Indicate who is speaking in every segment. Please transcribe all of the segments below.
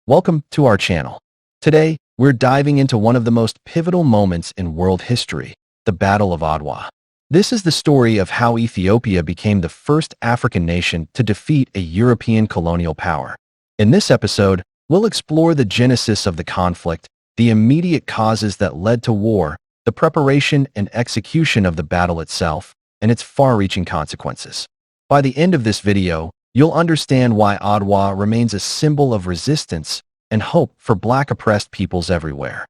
Speaker 1: Welcome to our channel. Today, we're diving into one of the most pivotal moments in world history, the Battle of Adwa. This is the story of how Ethiopia became the first African nation to defeat a European colonial power. In this episode, we'll explore the genesis of the conflict, the immediate causes that led to war, the preparation and execution of the battle itself, and its far-reaching consequences. By the end of this video, you'll understand why Adwa remains a symbol of resistance and hope for Black oppressed peoples everywhere.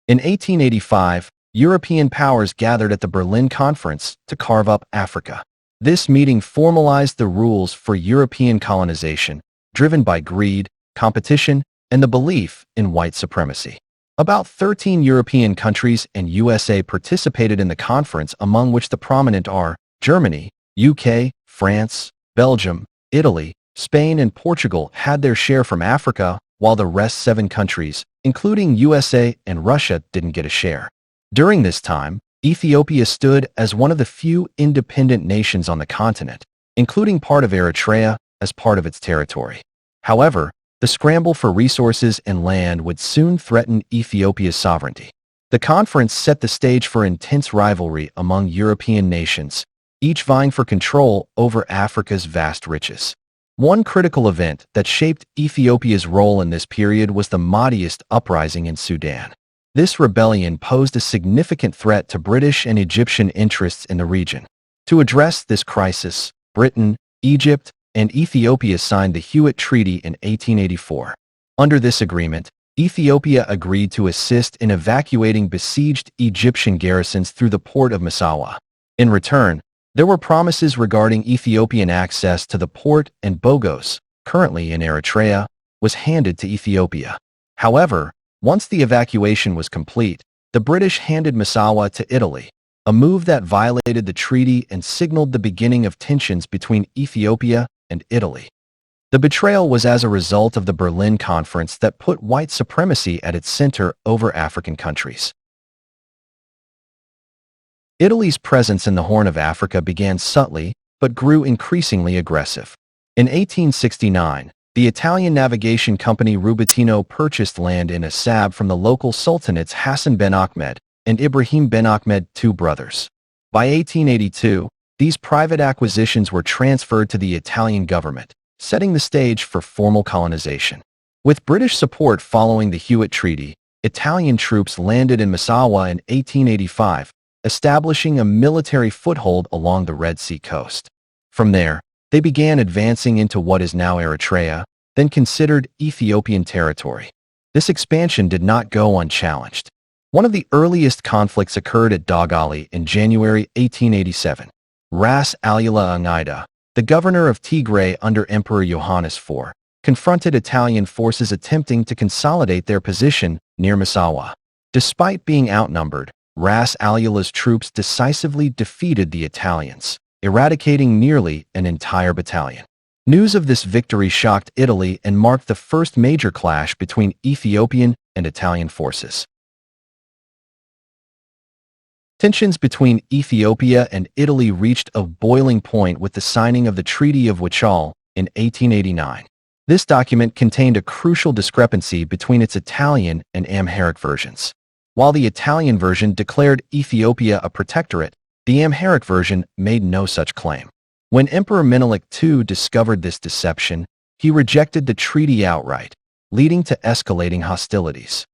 Speaker 1: In 1885, European powers gathered at the Berlin Conference to carve up Africa. This meeting formalized the rules for European colonization, driven by greed, competition, and the belief in white supremacy. About 13 European countries and USA participated in the conference, among which the prominent are Germany, UK, France, Belgium, Italy, Spain, and Portugal had their share from Africa, while the rest 7 countries, including USA and Russia, didn't get a share. During this time, Ethiopia stood as one of the few independent nations on the continent, including part of Eritrea as part of its territory. However, the scramble for resources and land would soon threaten Ethiopia's sovereignty. The conference set the stage for intense rivalry among European nations, each vying for control over Africa's vast riches. One critical event that shaped Ethiopia's role in this period was the Mahdist uprising in Sudan. This rebellion posed a significant threat to British and Egyptian interests in the region. To address this crisis, Britain, Egypt, and Ethiopia signed the Hewitt Treaty in 1884. Under this agreement, Ethiopia agreed to assist in evacuating besieged Egyptian garrisons through the port of Massawa. In return, there were promises regarding Ethiopian access to the port, and Bogos, currently in Eritrea, was handed to Ethiopia. However, once the evacuation was complete, the British handed Massawa to Italy, a move that violated the treaty and signaled the beginning of tensions between Ethiopia and Italy. The betrayal was as a result of the Berlin Conference that put white supremacy at its center over African countries. Italy's presence in the Horn of Africa began subtly, but grew increasingly aggressive. In 1869, the Italian navigation company Rubitino purchased land in Assab from the local sultanates Hassan ben Ahmed and Ibrahim ben Ahmed, 2 brothers. By 1882, these private acquisitions were transferred to the Italian government, setting the stage for formal colonization. With British support following the Hewitt Treaty, Italian troops landed in Massawa in 1885, establishing a military foothold along the Red Sea coast. From there, they began advancing into what is now Eritrea, then considered Ethiopian territory. This expansion did not go unchallenged. One of the earliest conflicts occurred at Dogali in January 1887. Ras Alula Angaida, the governor of Tigray under Emperor Yohannes IV, confronted Italian forces attempting to consolidate their position near Massawa. Despite being outnumbered, Ras Alula's troops decisively defeated the Italians, eradicating nearly an entire battalion. News of this victory shocked Italy and marked the first major clash between Ethiopian and Italian forces. Tensions between Ethiopia and Italy reached a boiling point with the signing of the Treaty of Wuchal in 1889. This document contained a crucial discrepancy between its Italian and Amharic versions. While the Italian version declared Ethiopia a protectorate, the Amharic version made no such claim. When Emperor Menelik II discovered this deception, he rejected the treaty outright, leading to escalating hostilities.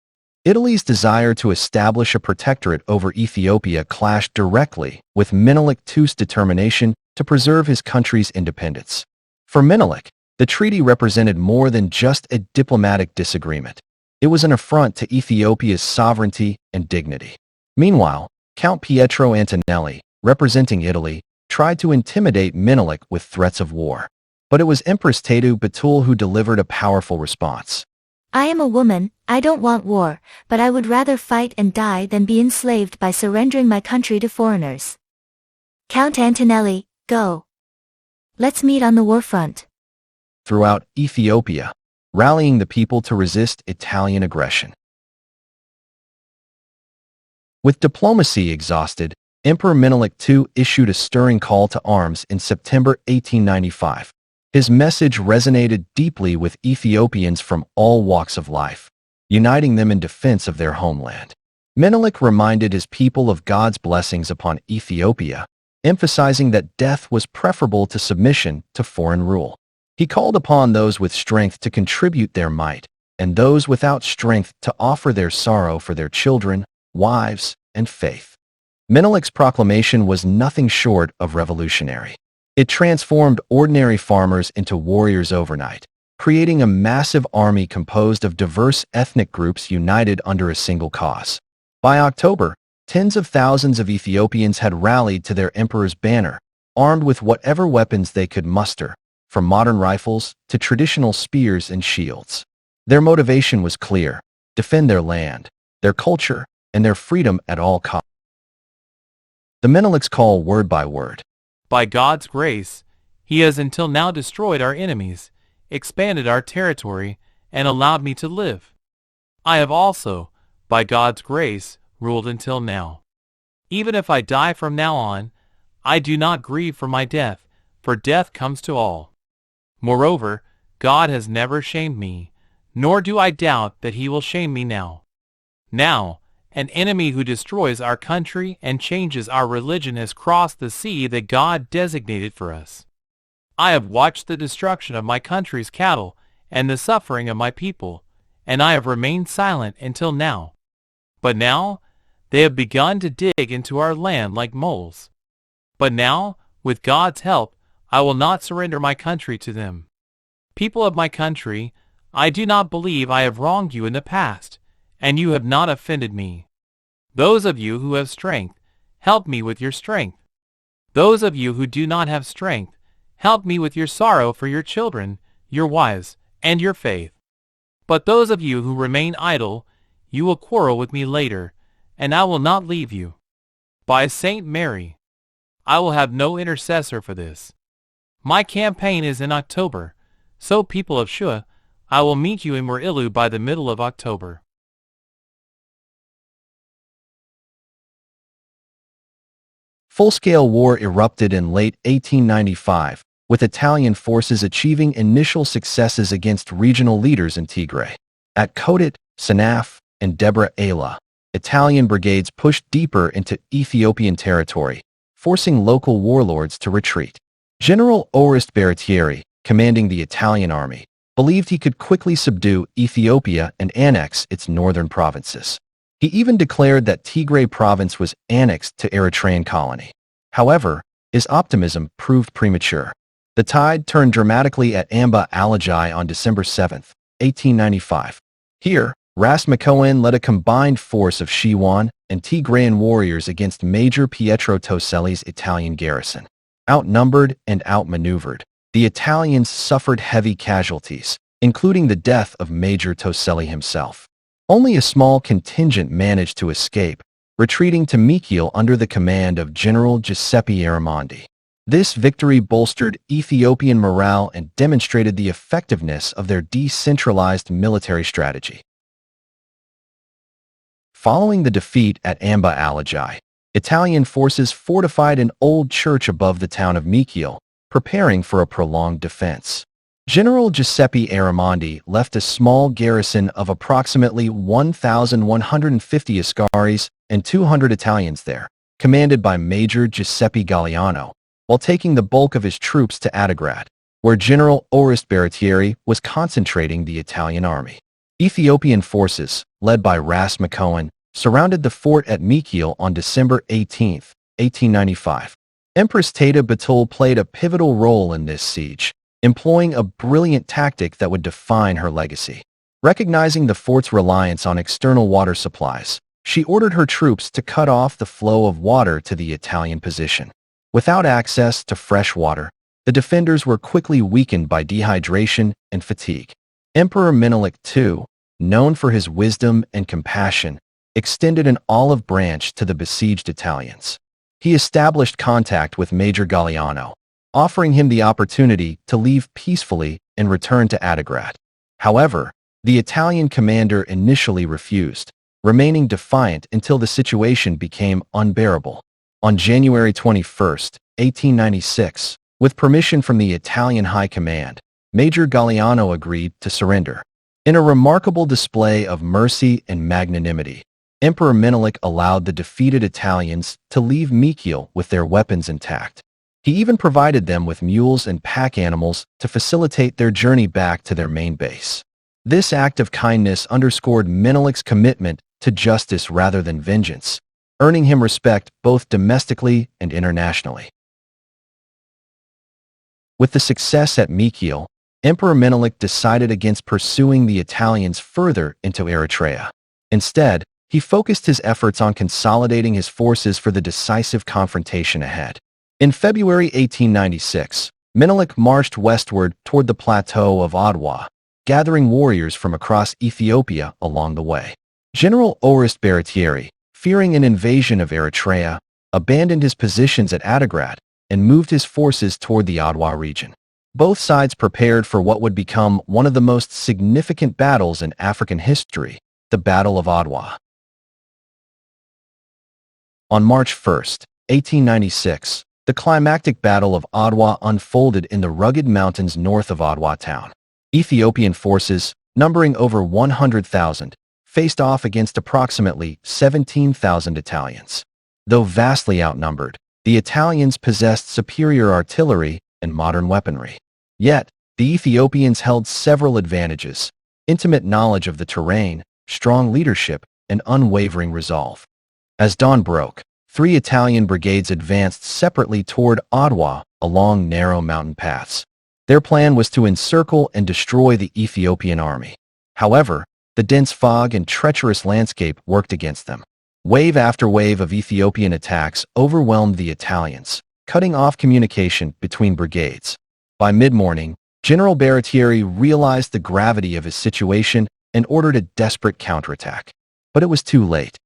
Speaker 1: Italy's desire to establish a protectorate over Ethiopia clashed directly with Menelik II's determination to preserve his country's independence. For Menelik, the treaty represented more than just a diplomatic disagreement. It was an affront to Ethiopia's sovereignty and dignity. Meanwhile, Count Pietro Antonelli, representing Italy, tried to intimidate Menelik with threats of war. But it was Empress Taytu Betul who delivered a powerful response.
Speaker 2: I am a woman, I don't want war, but I would rather fight and die than be enslaved by surrendering my country to foreigners. Count Antonelli, go. Let's meet on the war front.
Speaker 1: Throughout Ethiopia, rallying the people to resist Italian aggression. With diplomacy exhausted, Emperor Menelik II issued a stirring call to arms in September 1895. His message resonated deeply with Ethiopians from all walks of life, uniting them in defense of their homeland. Menelik reminded his people of God's blessings upon Ethiopia, emphasizing that death was preferable to submission to foreign rule. He called upon those with strength to contribute their might, and those without strength to offer their sorrow for their children, wives, and faith. Menelik's proclamation was nothing short of revolutionary. It transformed ordinary farmers into warriors overnight, creating a massive army composed of diverse ethnic groups united under a single cause. By October, tens of thousands of Ethiopians had rallied to their emperor's banner, armed with whatever weapons they could muster, from modern rifles to traditional spears and shields. Their motivation was clear: defend their land, their culture, and their freedom at all costs. The Menelik's call word by word.
Speaker 3: By God's grace, He has until now destroyed our enemies, expanded our territory, and allowed me to live. I have also, by God's grace, ruled until now. Even if I die from now on, I do not grieve for my death, for death comes to all. Moreover, God has never shamed me, nor do I doubt that He will shame me now. Now, an enemy who destroys our country and changes our religion has crossed the sea that God designated for us. I have watched the destruction of my country's cattle and the suffering of my people, and I have remained silent until now. But now, they have begun to dig into our land like moles. But now, with God's help, I will not surrender my country to them. People of my country, I do not believe I have wronged you in the past, and you have not offended me. Those of you who have strength, help me with your strength. Those of you who do not have strength, help me with your sorrow for your children, your wives, and your faith. But those of you who remain idle, you will quarrel with me later, and I will not leave you. By Saint Mary, I will have no intercessor for this. My campaign is in October, so people of Shua, I will meet you in Merilu by the middle of October.
Speaker 1: Full-scale war erupted in late 1895, with Italian forces achieving initial successes against regional leaders in Tigray. At Kodet, Sanaf, and Debre Ayla, Italian brigades pushed deeper into Ethiopian territory, forcing local warlords to retreat. General Orest Baratieri, commanding the Italian army, believed he could quickly subdue Ethiopia and annex its northern provinces. He even declared that Tigray province was annexed to Eritrean colony. However, his optimism proved premature. The tide turned dramatically at Amba Alajai on December 7, 1895. Here, Ras Makoen led a combined force of Shiwan and Tigrayan warriors against Major Pietro Toselli's Italian garrison. Outnumbered and outmaneuvered, the Italians suffered heavy casualties, including the death of Major Toselli himself. Only a small contingent managed to escape, retreating to Mekelle under the command of General Giuseppe Aramondi. This victory bolstered Ethiopian morale and demonstrated the effectiveness of their decentralized military strategy. Following the defeat at Amba Alajai, Italian forces fortified an old church above the town of Mekelle, preparing for a prolonged defense. General Giuseppe Aramondi left a small garrison of approximately 1,150 Ascaris and 200 Italians there, commanded by Major Giuseppe Galliano, while taking the bulk of his troops to Adigrat, where General Orest Baratieri was concentrating the Italian army. Ethiopian forces, led by Ras Makoen, surrounded the fort at Mekelle on December 18, 1895. Empress Taytu Betul played a pivotal role in this siege, employing a brilliant tactic that would define her legacy. Recognizing the fort's reliance on external water supplies, she ordered her troops to cut off the flow of water to the Italian position. Without access to fresh water, the defenders were quickly weakened by dehydration and fatigue. Emperor Menelik II, known for his wisdom and compassion, extended an olive branch to the besieged Italians. He established contact with Major Galliano, offering him the opportunity to leave peacefully and return to Adigrat. However, the Italian commander initially refused, remaining defiant until the situation became unbearable. On January 21, 1896, With permission from the Italian High Command, Major Galliano agreed to surrender. In a remarkable display of mercy and magnanimity, Emperor Menelik allowed the defeated Italians to leave Mekiel with their weapons intact. He even provided them with mules and pack animals to facilitate their journey back to their main base. This act of kindness underscored Menelik's commitment to justice rather than vengeance, earning him respect both domestically and internationally. With the success at Mekiel, Emperor Menelik decided against pursuing the Italians further into Eritrea. Instead, he focused his efforts on consolidating his forces for the decisive confrontation ahead. In February 1896, Menelik marched westward toward the plateau of Adwa, gathering warriors from across Ethiopia along the way. General Orest Baratieri, fearing an invasion of Eritrea, abandoned his positions at Adigrat and moved his forces toward the Adwa region. Both sides prepared for what would become one of the most significant battles in African history, the Battle of Adwa. On March 1, 1896, the climactic Battle of Adwa unfolded in the rugged mountains north of Adwa town. Ethiopian forces, numbering over 100,000, faced off against approximately 17,000 Italians. Though vastly outnumbered, the Italians possessed superior artillery and modern weaponry. Yet, the Ethiopians held several advantages: intimate knowledge of the terrain, strong leadership, and unwavering resolve. As dawn broke, 3 Italian brigades advanced separately toward Adwa along narrow mountain paths. Their plan was to encircle and destroy the Ethiopian army. However, the dense fog and treacherous landscape worked against them. Wave after wave of Ethiopian attacks overwhelmed the Italians, cutting off communication between brigades. By mid-morning, General Baratieri realized the gravity of his situation and ordered a desperate counterattack. But it was too late.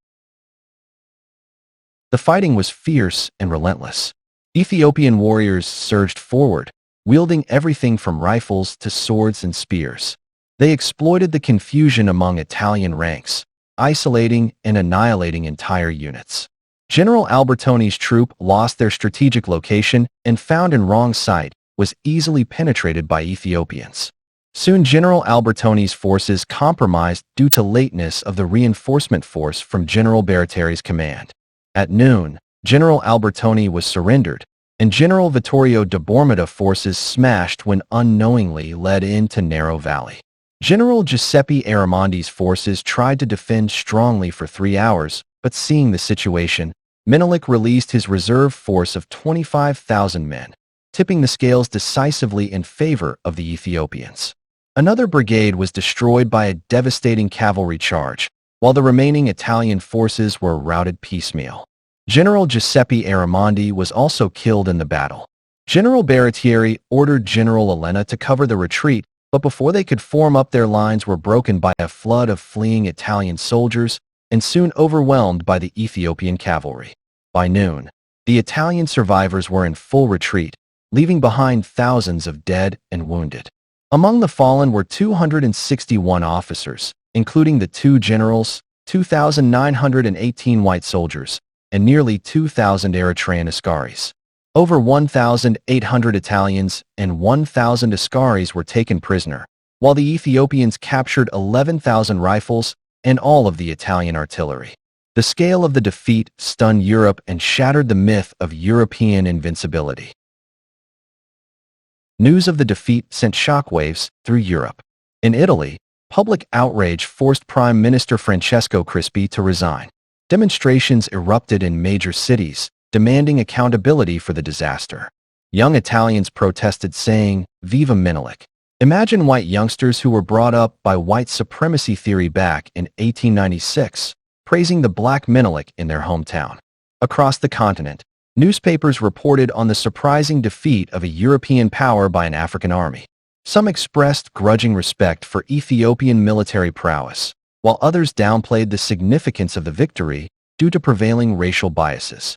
Speaker 1: The fighting was fierce and relentless. Ethiopian warriors surged forward, wielding everything from rifles to swords and spears. They exploited the confusion among Italian ranks, isolating and annihilating entire units. General Albertoni's troop lost their strategic location and, found in wrong site, was easily penetrated by Ethiopians. Soon General Albertoni's forces compromised due to lateness of the reinforcement force from General Baratieri's command. At noon, General Albertoni was surrendered, and General Vittorio de Bormida forces smashed when unknowingly led into narrow valley. General Giuseppe Aramondi's forces tried to defend strongly for 3 hours, but seeing the situation, Menelik released his reserve force of 25,000 men, tipping the scales decisively in favor of the Ethiopians. Another brigade was destroyed by a devastating cavalry charge, while the remaining Italian forces were routed piecemeal. General Giuseppe Aramondi was also killed in the battle. General Baratieri ordered General Elena to cover the retreat, but before they could form up, their lines were broken by a flood of fleeing Italian soldiers and soon overwhelmed by the Ethiopian cavalry. By noon, the Italian survivors were in full retreat, leaving behind thousands of dead and wounded. Among the fallen were 261 officers, including the 2 generals, 2,918 white soldiers, and nearly 2,000 Eritrean askaris. Over 1,800 Italians and 1,000 askaris were taken prisoner, while the Ethiopians captured 11,000 rifles and all of the Italian artillery. The scale of the defeat stunned Europe and shattered the myth of European invincibility. News of the defeat sent shockwaves through Europe. In Italy, public outrage forced Prime Minister Francesco Crispi to resign. Demonstrations erupted in major cities, demanding accountability for the disaster. Young Italians protested, saying, "Viva Menelik." Imagine white youngsters who were brought up by white supremacy theory back in 1896, praising the black Menelik in their hometown. Across the continent, newspapers reported on the surprising defeat of a European power by an African army. Some expressed grudging respect for Ethiopian military prowess, while others downplayed the significance of the victory due to prevailing racial biases.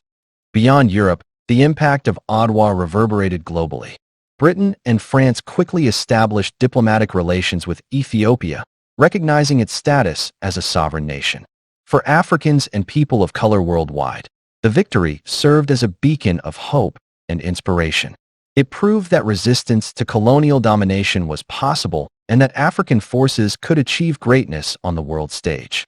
Speaker 1: Beyond Europe, the impact of Adwa reverberated globally. Britain and France quickly established diplomatic relations with Ethiopia, recognizing its status as a sovereign nation. For Africans and people of color worldwide, the victory served as a beacon of hope and inspiration. It proved that resistance to colonial domination was possible and that African forces could achieve greatness on the world stage.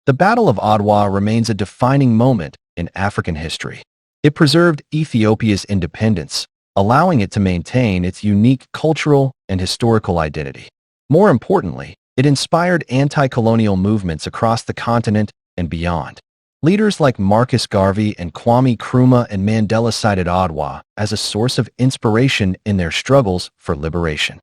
Speaker 1: The Battle of Adwa remains a defining moment in African history. It preserved Ethiopia's independence, allowing it to maintain its unique cultural and historical identity. More importantly, it inspired anti-colonial movements across the continent and beyond. Leaders like Marcus Garvey and Kwame Nkrumah and Mandela cited Adwa as a source of inspiration in their struggles for liberation.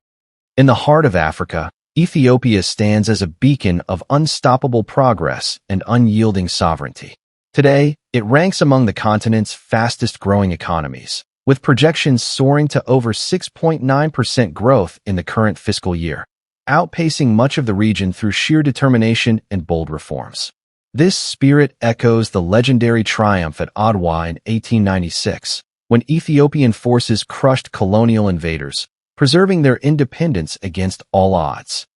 Speaker 1: In the heart of Africa, Ethiopia stands as a beacon of unstoppable progress and unyielding sovereignty. Today, it ranks among the continent's fastest-growing economies, with projections soaring to over 6.9% growth in the current fiscal year, outpacing much of the region through sheer determination and bold reforms. This spirit echoes the legendary triumph at Adwa in 1896, when Ethiopian forces crushed colonial invaders, preserving their independence against all odds.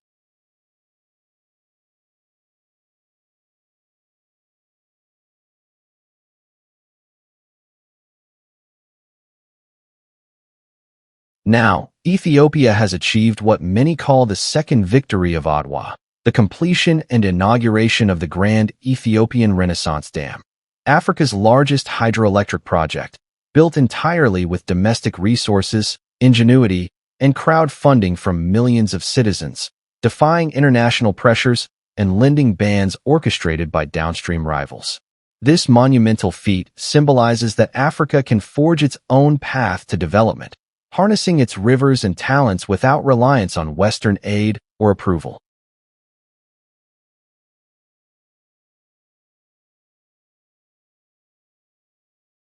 Speaker 1: Now, Ethiopia has achieved what many call the second victory of Adwa, the completion and inauguration of the Grand Ethiopian Renaissance Dam, Africa's largest hydroelectric project, built entirely with domestic resources, ingenuity, and crowdfunding from millions of citizens, defying international pressures and lending bans orchestrated by downstream rivals. This monumental feat symbolizes that Africa can forge its own path to development, harnessing its rivers and talents without reliance on Western aid or approval.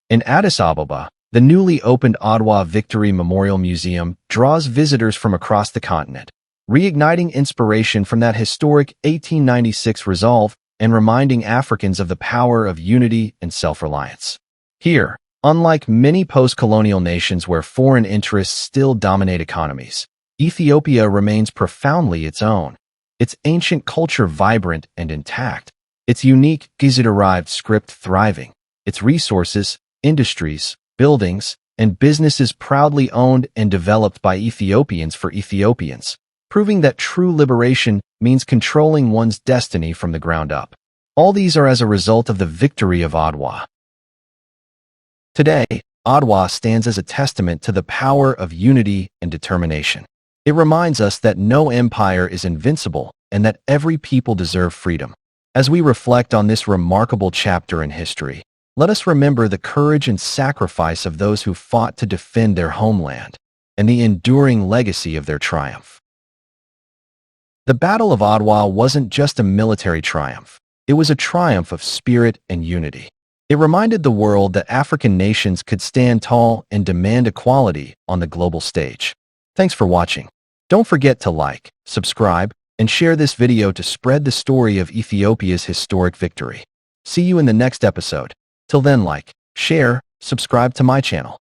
Speaker 1: In Addis Ababa, the newly opened Adwa Victory Memorial Museum draws visitors from across the continent, reigniting inspiration from that historic 1896 resolve and reminding Africans of the power of unity and self-reliance. Here, unlike many post-colonial nations where foreign interests still dominate economies, Ethiopia remains profoundly its own, its ancient culture vibrant and intact, its unique Giza-derived script thriving, its resources, industries, buildings, and businesses proudly owned and developed by Ethiopians for Ethiopians, proving that true liberation means controlling one's destiny from the ground up. All these are as a result of the victory of Adwa. Today, Adwa stands as a testament to the power of unity and determination. It reminds us that no empire is invincible and that every people deserve freedom. As we reflect on this remarkable chapter in history, let us remember the courage and sacrifice of those who fought to defend their homeland and the enduring legacy of their triumph. The Battle of Adwa wasn't just a military triumph. It was a triumph of spirit and unity. It reminded the world that African nations could stand tall and demand equality on the global stage. Thanks for watching. Don't forget to like, subscribe, and share this video to spread the story of Ethiopia's historic victory. See you in the next episode. Till then, like, share, subscribe to my channel.